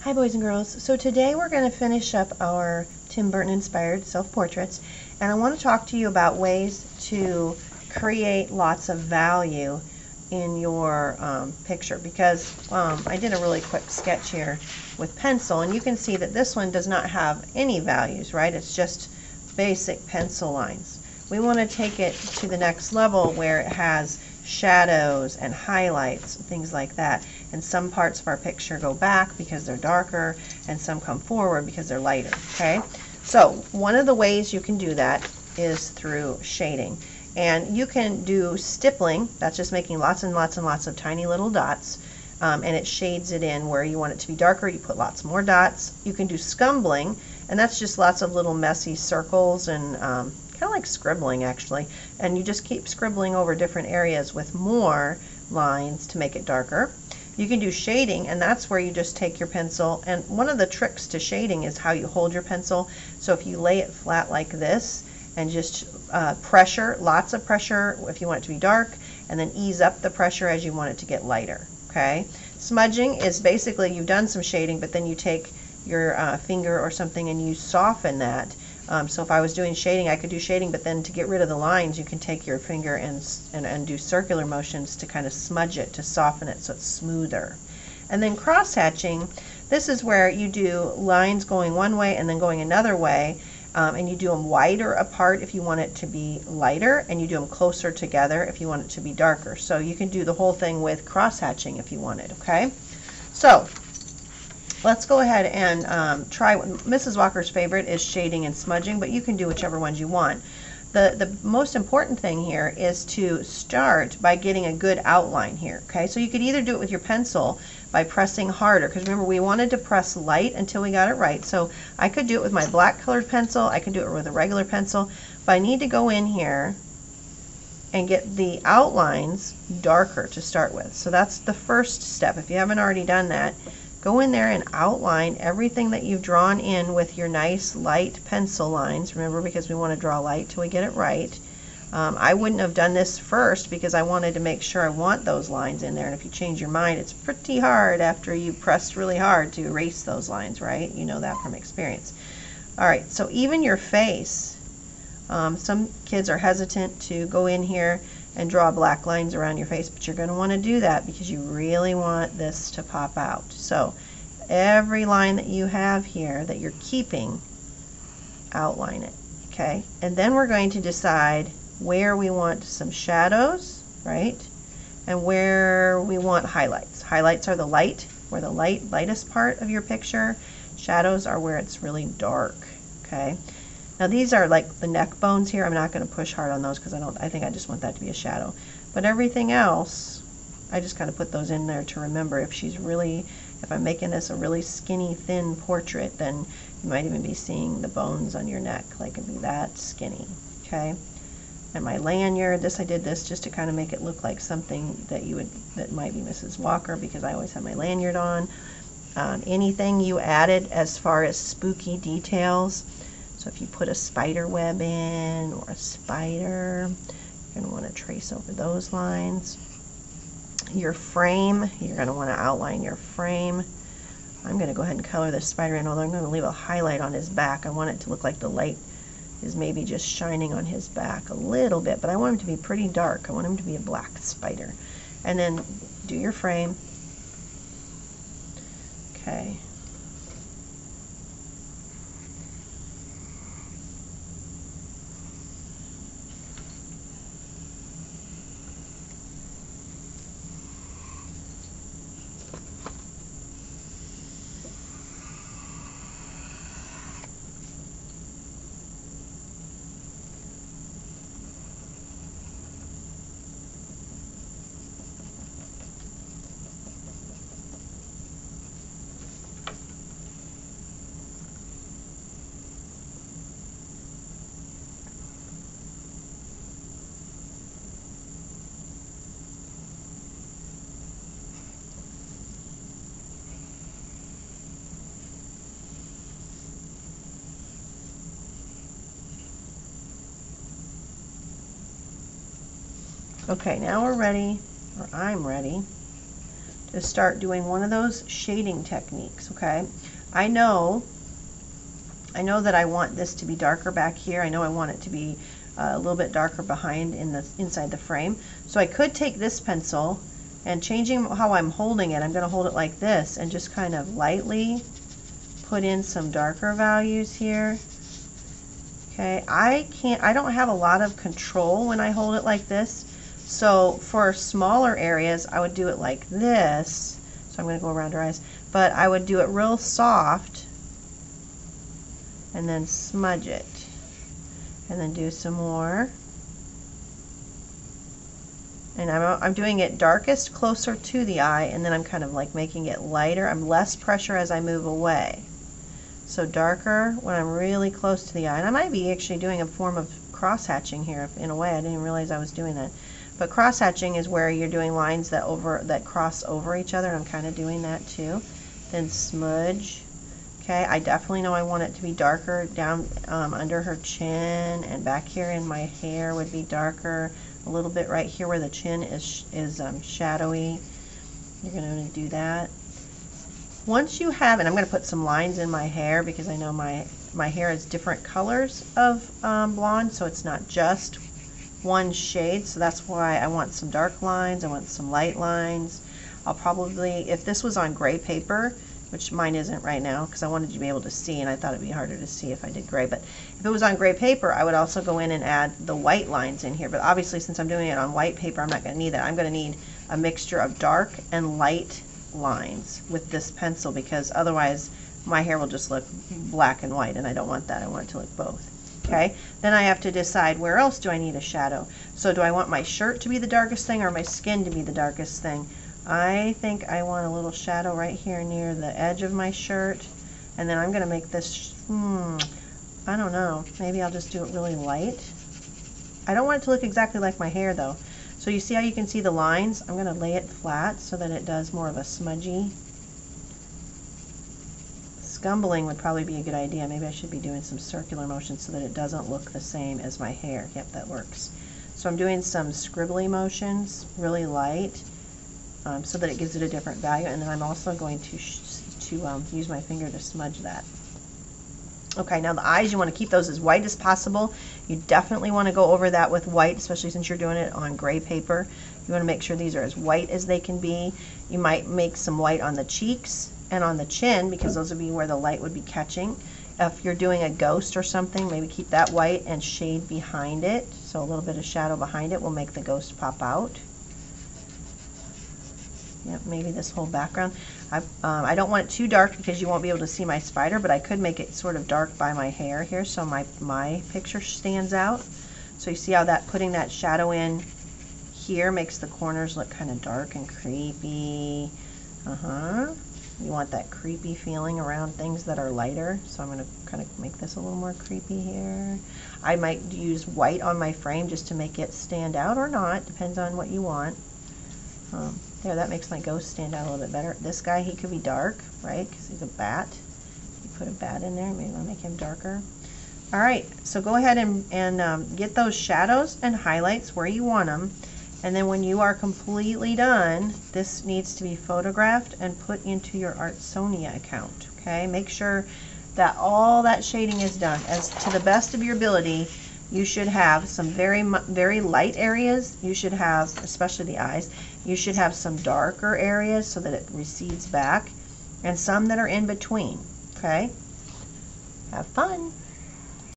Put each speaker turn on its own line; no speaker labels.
Hi boys and girls. So today we're going to finish up our Tim Burton inspired self-portraits, and I want to talk to you about ways to create lots of value in your picture, because I did a really quick sketch here with pencil, and you can see that this one does not have any values, right? It's just basic pencil lines. We want to take it to the next level where it has shadows and highlights, things like that. And some parts of our picture go back because they're darker, and some come forward because they're lighter. Okay, so one of the ways you can do that is through shading. And you can do stippling, that's just making lots and lots and lots of tiny little dots, and it shades it in where you want it to be darker. You put lots more dots. You can do scumbling, and that's just lots of little messy circles and kind of like scribbling actually, and you just keep scribbling over different areas with more lines to make it darker. You can do shading, and that's where you just take your pencil, and one of the tricks to shading is how you hold your pencil. So if you lay it flat like this and just pressure, lots of pressure if you want it to be dark, and then ease up the pressure as you want it to get lighter. Okay, smudging is basically you've done some shading, but then you take your finger or something and you soften that. So if I was doing shading, I could do shading, but then to get rid of the lines, you can take your finger and do circular motions to kind of smudge it, to soften it so it's smoother. And then cross-hatching, this is where you do lines going one way and then going another way, and you do them wider apart if you want it to be lighter, and you do them closer together if you want it to be darker. So you can do the whole thing with cross-hatching if you wanted, okay? So let's go ahead and try. Mrs. Walker's favorite is shading and smudging, but you can do whichever ones you want. The most important thing here is to start by getting a good outline here. Okay, so you could either do it with your pencil by pressing harder, because remember we wanted to press light until we got it right. So I could do it with my black colored pencil, I could do it with a regular pencil, but I need to go in here and get the outlines darker to start with. So that's the first step. If you haven't already done that, go in there and outline everything that you've drawn in with your nice light pencil lines. Remember, because we want to draw light till we get it right. I wouldn't have done this first because I wanted to make sure I want those lines in there. And if you change your mind, it's pretty hard after you pressed really hard to erase those lines, right? You know that from experience. All right, so even your face, some kids are hesitant to go in here and draw black lines around your face, but you're going to want to do that because you really want this to pop out. So every line that you have here that you're keeping, outline it, okay? And then we're going to decide where we want some shadows, right? And where we want highlights. Highlights are the light, where the lightest part of your picture. Shadows are where it's really dark, okay? Now these are like the neck bones here. I'm not going to push hard on those because I think I just want that to be a shadow. But everything else, I just kind of put those in there to remember if I'm making this a really skinny, thin portrait, then you might even be seeing the bones on your neck, like it'd be that skinny, okay? And my lanyard, I did this just to kind of make it look like something that might be Mrs. Walker, because I always have my lanyard on. Anything you added as far as spooky details. So if you put a spider web in or a spider, you're going to want to trace over those lines. Your frame, you're going to want to outline your frame. I'm going to go ahead and color this spider in, although I'm going to leave a highlight on his back. I want it to look like the light is maybe just shining on his back a little bit, but I want him to be pretty dark. I want him to be a black spider. And then do your frame. Okay. Okay, now we're ready, or I'm ready, to start doing one of those shading techniques, okay? I know that I want this to be darker back here. I know I want it to be a little bit darker behind inside the frame. So I could take this pencil and changing how I'm holding it, I'm going to hold it like this and just kind of lightly put in some darker values here. Okay, I don't have a lot of control when I hold it like this. So for smaller areas, I would do it like this. So I'm going to go around her eyes, but I would do it real soft and then smudge it. And then do some more. And I'm doing it darkest closer to the eye, and then I'm kind of like making it lighter. I'm less pressure as I move away. So darker when I'm really close to the eye. And I might be actually doing a form of cross-hatching here in a way. I didn't realize I was doing that. But cross-hatching is where you're doing lines that cross over each other, and I'm kind of doing that too. Then smudge. Okay, I definitely know I want it to be darker down under her chin, and back here in my hair would be darker. A little bit right here where the chin is shadowy. You're going to do that. Once you have, and I'm going to put some lines in my hair because I know my hair is different colors of blonde, so it's not just one shade. So that's why I want some dark lines. I want some light lines. I'll probably, if this was on gray paper, which mine isn't right now because I wanted you to be able to see, and I thought it'd be harder to see if I did gray, but if it was on gray paper, I would also go in and add the white lines in here. But obviously, since I'm doing it on white paper, I'm not going to need that. I'm going to need a mixture of dark and light lines with this pencil, because otherwise my hair will just look black and white, and I don't want that. I want it to look both. Okay, then I have to decide where else do I need a shadow. So do I want my shirt to be the darkest thing or my skin to be the darkest thing? I think I want a little shadow right here near the edge of my shirt, and then I'm going to make this, I don't know, maybe I'll just do it really light. I don't want it to look exactly like my hair though. So you see how you can see the lines? I'm going to lay it flat so that it does more of a smudgy. Scumbling would probably be a good idea. Maybe I should be doing some circular motions so that it doesn't look the same as my hair. Yep, that works. So I'm doing some scribbly motions, really light. So that it gives it a different value, and then I'm also going to use my finger to smudge that. Okay, now the eyes, you want to keep those as white as possible. You definitely want to go over that with white, especially since you're doing it on gray paper. You want to make sure these are as white as they can be. You might make some white on the cheeks and on the chin, because those would be where the light would be catching. If you're doing a ghost or something, maybe keep that white and shade behind it. So a little bit of shadow behind it will make the ghost pop out. Yep, maybe this whole background. I don't want it too dark because you won't be able to see my spider, but I could make it sort of dark by my hair here so my picture stands out. So you see how putting that shadow in here makes the corners look kind of dark and creepy. You want that creepy feeling around things that are lighter, so I'm going to kind of make this a little more creepy here. I might use white on my frame just to make it stand out, or not, depends on what you want. There, that makes my ghost stand out a little bit better. This guy, he could be dark, right, because he's a bat. You put a bat in there, maybe I'll make him darker. All right, so go ahead and get those shadows and highlights where you want them. And then when you are completely done, this needs to be photographed and put into your Artsonia account, okay? Make sure that all that shading is done. As to the best of your ability, you should have some very light areas. You should have, especially the eyes, you should have some darker areas so that it recedes back, and some that are in between, okay? Have fun.